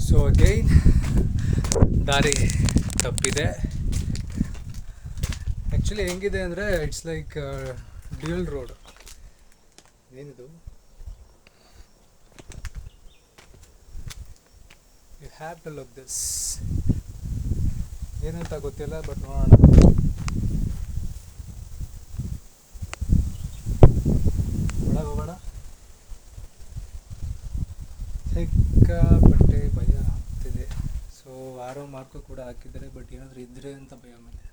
So again ದಾರಿ ತಪ್ಪಿದೆ. Actually ಹೆಂಗಿದೆ ಅಂದರೆ ಇಟ್ಸ್ ಲೈಕ್ ಡ್ಯೂಯಲ್ ರೋಡ್. ಏನಿದು, you have to look this. ಏನಂತ ಗೊತ್ತಿಲ್ಲ, ಬಟ್ ನೋಡೋಣ. ಒಳಗೆ ಹೋಗೋಣ. ಸಿಕ್ಕಾಪಟ್ಟೆ ಭಯ ಆಗ್ತಿದೆ. ಸೊ ಆರೋ ಮಾರ್ಕು ಕೂಡ ಹಾಕಿದ್ದಾರೆ, ಬಟ್ ಏನಾದರೂ ಇದ್ರೆ ಅಂತ ಭಯ ಮೇಲೆ.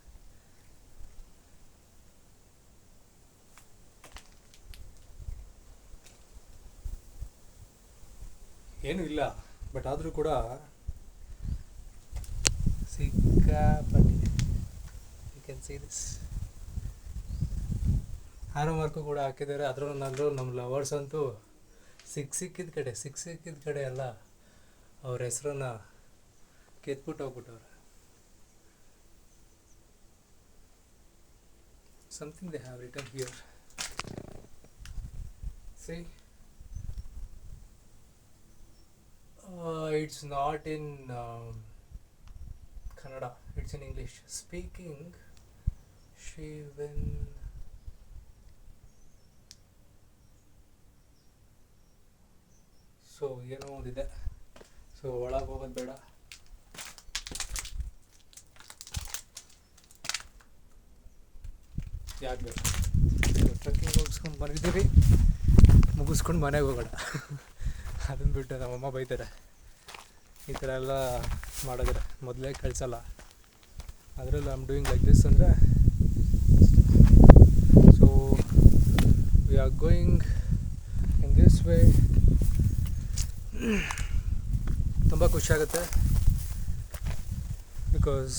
ಏನೂ ಇಲ್ಲ, ಬಟ್ ಆದರೂ ಕೂಡ ಸಿಕ್ಕಾಪಟ್ಟೆ. You can see this. Arrow mark ಕೂಡ ಹಾಕಿದ್ದಾರೆ. ಅದರಲ್ಲೂ ನಮ್ಮ ಲವರ್ಸ್ ಅಂತೂ ಸಿಕ್ಕಿದ ಕಡೆ ಎಲ್ಲ ಅವ್ರ ಹೆಸರನ್ನ ಕೆತ್ಬಿಟ್ಟು ಹೋಗ್ಬಿಟ್ಟವ್ರೆ. Something they have written here. See, it's not in Kannada, it's in English. Speaking Shivan. So ಏನೋ ಒಂದಿದೆ. ಸೊ ಒಳಗೆ ಹೋಗೋದು ಬೇಡ. ಯಾಕೆ ಬೇಡ? ಟ್ರೆಕ್ಕಿಂಗ್ ಮುಗಿಸ್ಕೊಂಡು ಬಂದಿದ್ದೀವಿ, ಮುಗಿಸ್ಕೊಂಡು ಮನೆಗೆ ಹೋಗೋಣ. ಅದನ್ನು ಬಿಟ್ಟು ನಮ್ಮಮ್ಮ ಬೈತಾರೆ, ಈ ಥರ ಎಲ್ಲ ಮಾಡಿದ್ರೆ ಮೊದಲೇ ಕಳಿಸಲ್ಲ. ಅದರಲ್ಲೂ I am doing like this ಅಂದರೆ. So we are going in this way. ತುಂಬ ಖುಷಿಯಾಗುತ್ತೆ, ಬಿಕಾಸ್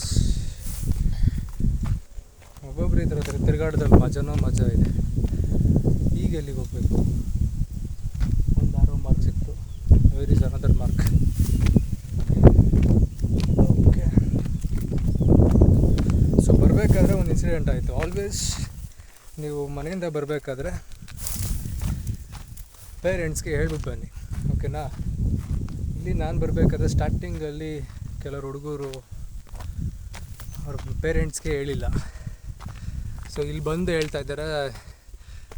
ಒಬ್ಬೊಬ್ಬರು ಈ ಥರ ತಿರುಗಾಡೋದ್ರಲ್ಲಿ ಮಜಾ ಇದೆ. ಈಗ ಎಲ್ಲಿಗೆ ಹೋಗಬೇಕು? ಒಂದು ಆರೋ ಮಾರ್ಕ್ ಸಿಕ್ತು. Where is another mark? Okay. So ಬರಬೇಕಾದ್ರೆ ಒಂದು ಇನ್ಸಿಡೆಂಟ್ ಆಯಿತು. ಆಲ್ವೇಸ್ ನೀವು ಮನೆಯಿಂದ ಬರಬೇಕಾದ್ರೆ ಪೇರೆಂಟ್ಸ್ಗೆ ಹೇಳ್ಬಿಟ್ಟು ಬನ್ನಿ, ಓಕೆನಾ? ಇಲ್ಲಿ ನಾನು ಬರಬೇಕಾದ್ರೆ ಸ್ಟಾರ್ಟಿಂಗಲ್ಲಿ ಕೆಲವರು ಹುಡುಗರು ಅವ್ರ ಪೇರೆಂಟ್ಸ್ಗೆ ಹೇಳಿಲ್ಲ. ಸೊ ಇಲ್ಲಿ ಬಂದು ಹೇಳ್ತಾ ಇದ್ದಾರೆ,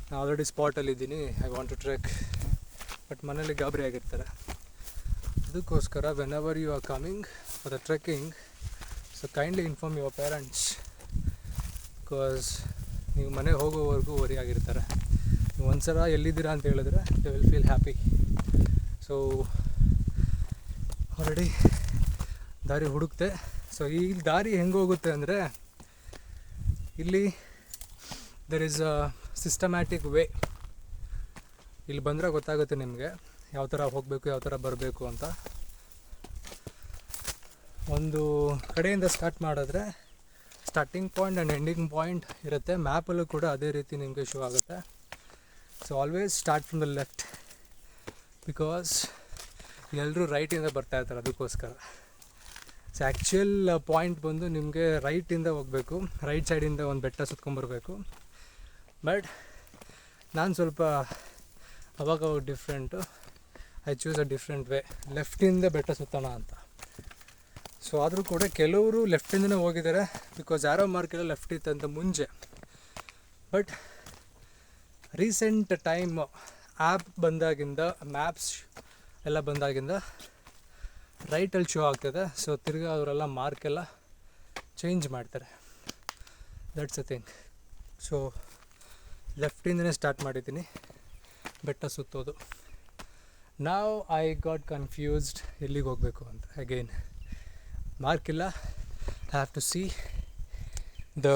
ನಾನು ಆಲ್ರೆಡಿ ಸ್ಪಾಟಲ್ಲಿದ್ದೀನಿ, I want to trek. But ಮನೇಲಿ ಗಾಬರಿ ಆಗಿರ್ತಾರೆ. ಅದಕ್ಕೋಸ್ಕರ whenever you are coming for the trekking, so kindly inform your parents, because ನೀವು ಮನೆಗೆ ಹೋಗೋವರೆಗೂ ವರಿ ಆಗಿರ್ತಾರೆ. ನೀವು ಒಂದು ಸಲ ಎಲ್ಲಿದ್ದೀರಾ ಅಂತ ಹೇಳಿದ್ರೆ they will feel happy. So already ದಾರಿ ಹುಡುಕ್ತೆ. ಸೊ ಈ ದಾರಿ ಹೆಂಗೆ ಹೋಗುತ್ತೆ ಅಂದರೆ, ಇಲ್ಲಿ there is a systematic way. ಇಲ್ಲಿ ಬಂದರೆ ಗೊತ್ತಾಗುತ್ತೆ ನಿಮಗೆ ಯಾವ ಥರ ಹೋಗಬೇಕು, ಯಾವ ಥರ ಬರಬೇಕು ಅಂತ. ಒಂದು ಕಡೆಯಿಂದ ಸ್ಟಾರ್ಟ್ ಮಾಡಿದ್ರೆ starting point and ending point ಇರುತ್ತೆ. ಮ್ಯಾಪಲ್ಲೂ ಕೂಡ ಅದೇ ರೀತಿ ನಿಮಗೆ ಶೋ ಆಗುತ್ತೆ. So always start from the left, because ಎಲ್ಲರೂ ರೈಟಿಂದ ಬರ್ತಾಯಿರ್ತಾರೆ. ಅದಕ್ಕೋಸ್ಕರ ಸೊ ಆ್ಯಕ್ಚುಯಲ್ ಪಾಯಿಂಟ್ ಬಂದು ನಿಮಗೆ ರೈಟಿಂದ ಹೋಗಬೇಕು, ರೈಟ್ ಸೈಡಿಂದ ಒಂದು ಬೆಟ್ಟ ಸುತ್ಕೊಂಬರ್ಬೇಕು. ಬಟ್ ನಾನು ಸ್ವಲ್ಪ ಅವಾಗ different, I choose a different way, ಲೆಫ್ಟಿಂದ ಬೆಟ್ಟ ಸುತ್ತೋಣ ಅಂತ. ಸೊ ಆದರೂ ಕೂಡ ಕೆಲವರು ಲೆಫ್ಟಿಂದನೇ ಹೋಗಿದ್ದಾರೆ, ಬಿಕಾಸ್ ಆರೋ ಮಾರ್ಕೆಲ್ಲ ಲೆಫ್ಟ್ ಇತ್ತಂತ ಮುಂಚೆ. ಬಟ್ ರೀಸೆಂಟ್ ಟೈಮ್ ಆ್ಯಪ್ ಬಂದಾಗಿಂದ, ಮ್ಯಾಪ್ಸ್ ಎಲ್ಲ ಬಂದಾಗಿಂದ ರೈಟಲ್ಲಿ ಶೋ ಆಗ್ತದೆ. ಸೊ ತಿರ್ಗಿ ಅವರೆಲ್ಲ ಮಾರ್ಕೆಲ್ಲ ಚೇಂಜ್ ಮಾಡ್ತಾರೆ. That's a thing. ಸೊ ಲೆಫ್ಟಿಂದನೇ ಸ್ಟಾರ್ಟ್ ಮಾಡಿದ್ದೀನಿ ಬೆಟ್ಟ ಸುತ್ತೋದು. ನಾವು ಐ ಗಾಟ್ ಕನ್ಫ್ಯೂಸ್ಡ್ ಎಲ್ಲಿಗೆ ಹೋಗಬೇಕು ಅಂತ. ಅಗೈನ್ ಮಾರ್ಕ್ ಇಲ್ಲ, I have to see the